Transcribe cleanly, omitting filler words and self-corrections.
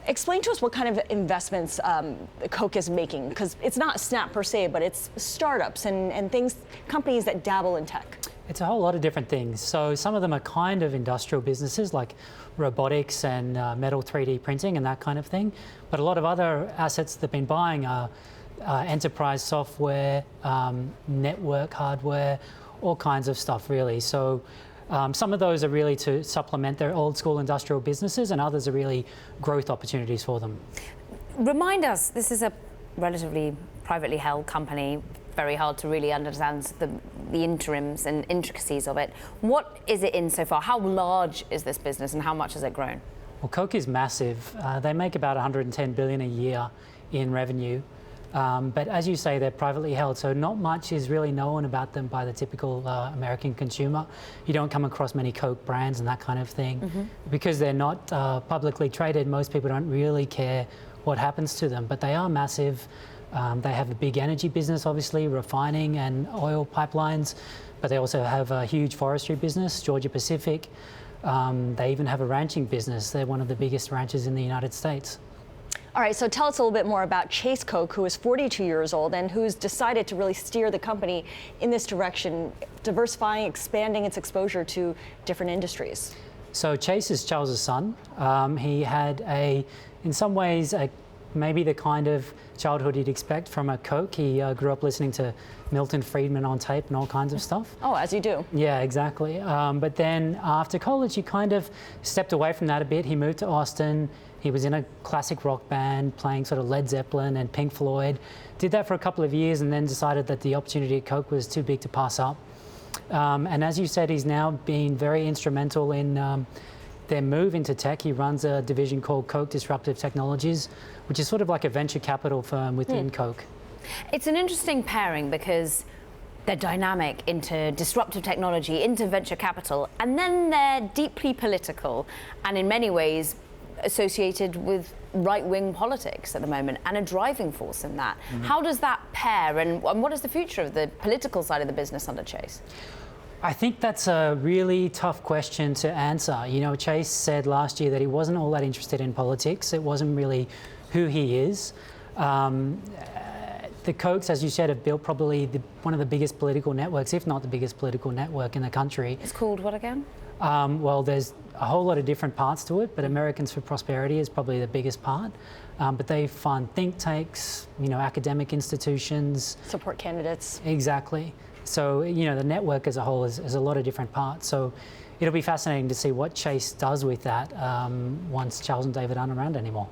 Explain to us what kind of investments Koch is making, because it's not Snap per se, but it's startups and things, companies that dabble in tech. It's a whole lot of different things. So some of them are kind of industrial businesses like robotics and metal 3D printing and that kind of thing. But a lot of other assets they've been buying are enterprise software, network hardware, all kinds of stuff really. So some of those are really to supplement their old school industrial businesses, and others are really growth opportunities for them. Remind us, this is a relatively privately held company, very hard to really understand the interims and intricacies of it. What is it in so far? How large is this business and how much has it grown? Well, Koch is massive. They make about 110 billion a year in revenue. But as you say, they're privately held, so not much is really known about them by the typical American consumer. You don't come across many Koch brands and that kind of thing. Mm-hmm. Because they're not publicly traded, most people don't really care what happens to them, but they are massive. They have a big energy business, obviously, refining and oil pipelines, but they also have a huge forestry business, Georgia Pacific. They even have a ranching business. They're one of the biggest ranchers in the United States. All right, so tell us a little bit more about Chase Koch, who is 42 years old and who's decided to really steer the company in this direction, diversifying, expanding its exposure to different industries. So Chase is Charles's son. He had in some ways, maybe the kind of childhood you'd expect from a Koch. He grew up listening to Milton Friedman on tape and all kinds of stuff. Oh, as you do. Yeah, exactly. But then after college, he kind of stepped away from that a bit. He moved to Austin. He was in a classic rock band playing sort of Led Zeppelin and Pink Floyd. Did that for a couple of years and then decided that the opportunity at Koch was too big to pass up. And as you said, he's now been very instrumental in their move into tech. He runs a division called Koch Disruptive Technologies, which is sort of like a venture capital firm within Koch. It's an interesting pairing because they're dynamic into disruptive technology, into venture capital, and then they're deeply political and in many ways associated with right-wing politics at the moment and a driving force in that. Mm-hmm. How does that pair and what is the future of the political side of the business under Chase? I think that's a really tough question to answer. You know, Chase said last year that he wasn't all that interested in politics. It wasn't really who he is. The Kochs, as you said, have built probably one of the biggest political networks, if not the biggest political network in the country. It's called what again? Well, there's a whole lot of different parts to it, but Americans for Prosperity is probably the biggest part. But they fund think tanks, you know, academic institutions. Support candidates. Exactly. So, you know, the network as a whole is a lot of different parts. So it'll be fascinating to see what Chase does with that once Charles and David aren't around anymore.